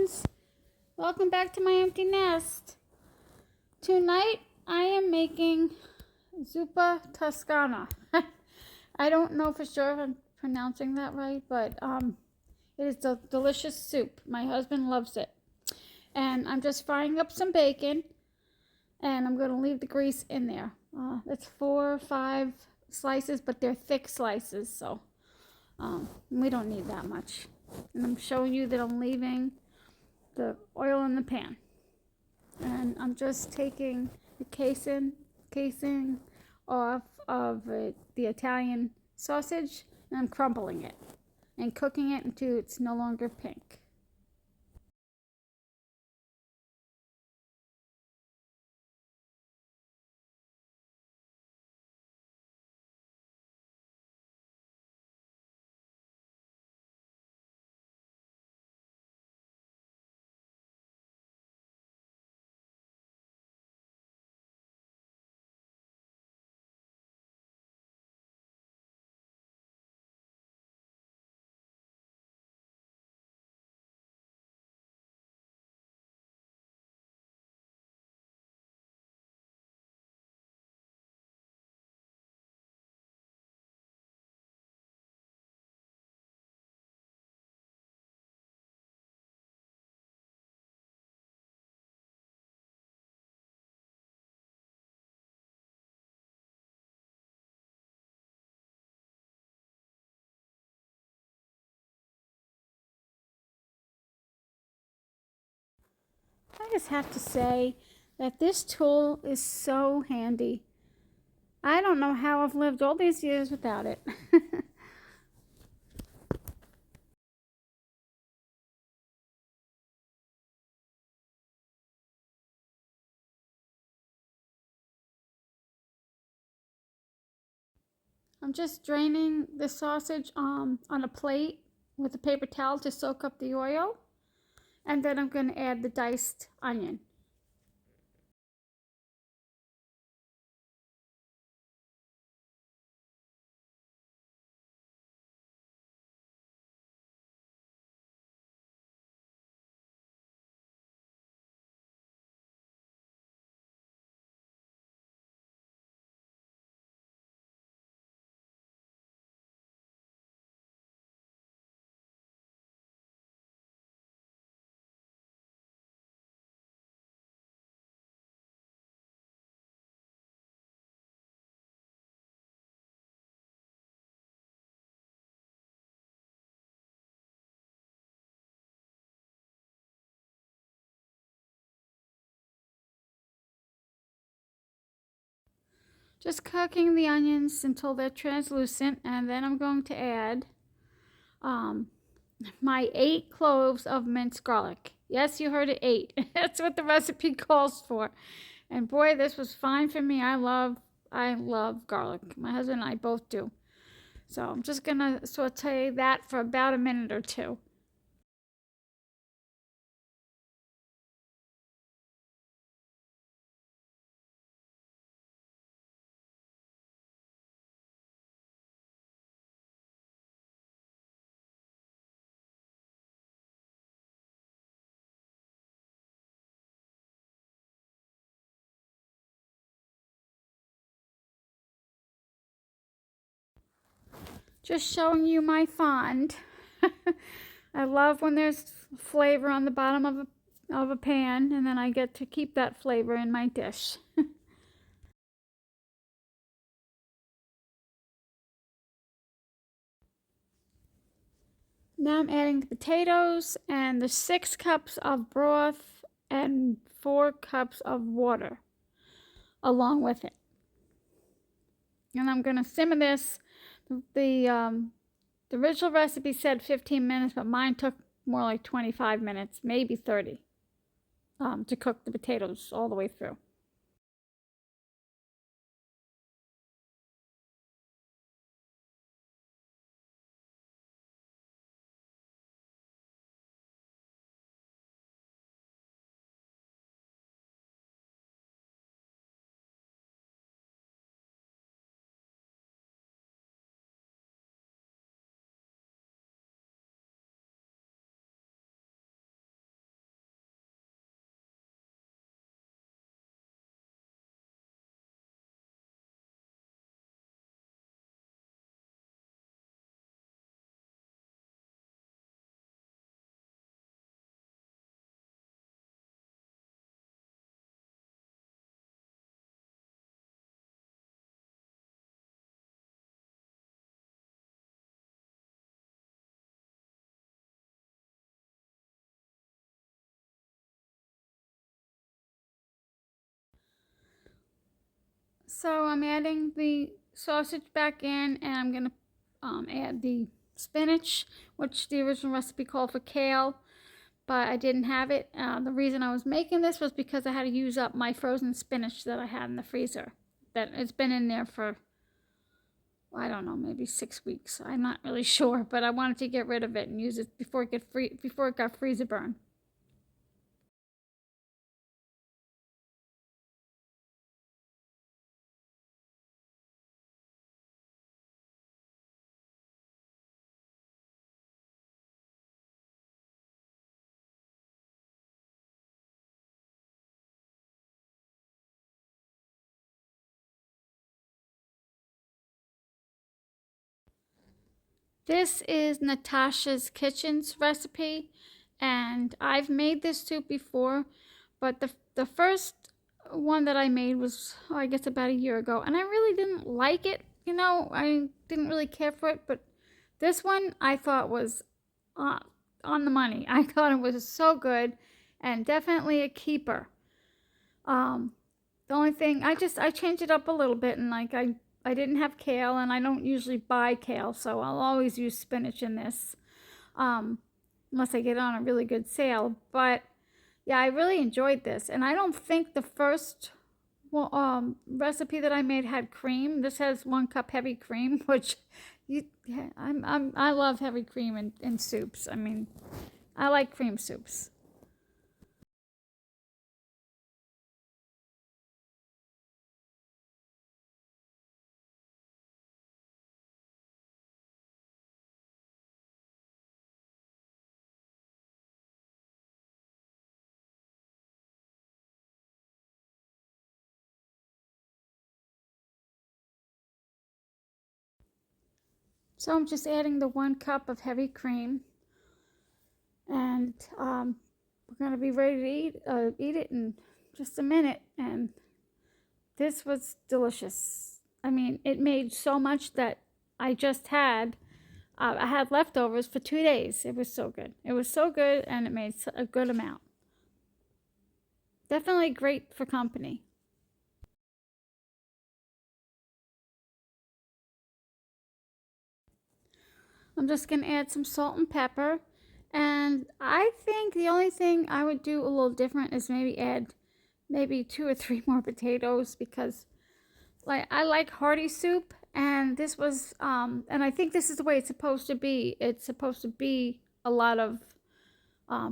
friends, welcome back to my empty nest. Tonight I am making Zuppa Toscana. I don't know for sure if I'm pronouncing that right, but it is a delicious soup. My husband loves it. And I'm just frying up some bacon, and I'm going to leave the grease in there. It's 4 or 5 slices, but they're thick slices, so we don't need that much. And I'm showing you that I'm leaving the oil in the pan. And I'm just taking the casing off of the Italian sausage, and I'm crumbling it and cooking it until it's no longer pink. I just have to say that this tool is so handy. I don't know how I've lived all these years without it. I'm just draining the sausage on a plate with a paper towel to soak up the oil. And then I'm going to add the diced onion. Just cooking the onions until they're translucent, and then I'm going to add um, my 8 cloves of minced garlic. Yes, you heard it, 8. That's what the recipe calls for. And boy, this was fine for me. I love garlic. My husband and I both do. So I'm just gonna saute that for about a minute or two. Just showing you my fond. I love when there's flavor on the bottom of a pan, and then I get to keep that flavor in my dish. Now I'm adding the potatoes and the 6 cups of broth and 4 cups of water along with it. And I'm going to simmer this. The original recipe said 15 minutes, but mine took more like 25 minutes, maybe 30, to cook the potatoes all the way through. So I'm adding the sausage back in, and I'm gonna add the spinach, which the original recipe called for kale, but I didn't have it. The reason I was making this was because I had to use up my frozen spinach that I had in the freezer. That it's been in there for, I don't know, maybe 6 weeks. I'm not really sure, but I wanted to get rid of it and use it before it got freezer burn. This is Natasha's Kitchen's recipe, and I've made this soup before, but the first one that I made was, oh, I guess about a year ago, and I really didn't like it. You know, I didn't really care for it, but this one I thought was uh, on the money. I thought it was so good, and definitely a keeper. The only thing I changed it up a little bit, and like I didn't have kale, and I don't usually buy kale, so I'll always use spinach in this, um, unless I get on a really good sale. But yeah, I really enjoyed this, and I don't think the first recipe that I made had cream. This has 1 cup heavy cream, which yeah, I love heavy cream in soups. I mean, I like cream soups. So I'm just adding the 1 cup of heavy cream, and we're gonna be ready to eat it in just a minute. And this was delicious. I mean, it made so much that I just had. I had leftovers for 2 days. It was so good. It was so good, and it made a good amount. Definitely great for company. I'm just gonna add some salt and pepper. And I think the only thing I would do a little different is maybe add maybe 2 or 3 more potatoes, because like I like hearty soup, and this was and I think this is the way it's supposed to be. It's supposed to be a lot of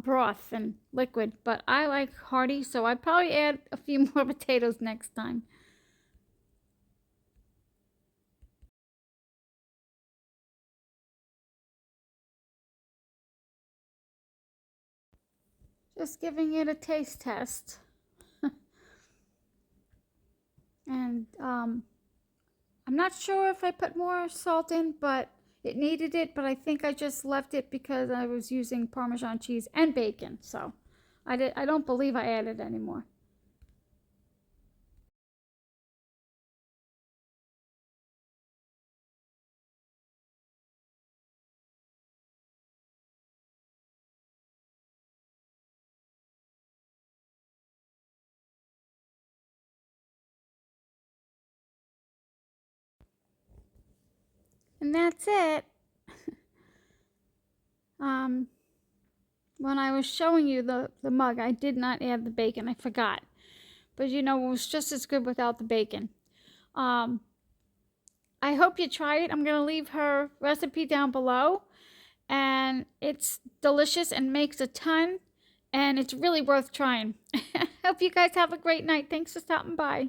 broth and liquid, but I like hearty, so I'd probably add a few more potatoes next time. Just giving it a taste test. And I'm not sure if I put more salt in, but it needed it, but I think I just left it because I was using Parmesan cheese and bacon, so I don't believe I added any more. And that's it. Um, when I was showing you the mug, I did not add the bacon. I forgot. But you know, it was just as good without the bacon. Um, I hope you try it. I'm going to leave her recipe down below. And it's delicious and makes a ton. And it's really worth trying. Hope you guys have a great night. Thanks for stopping by.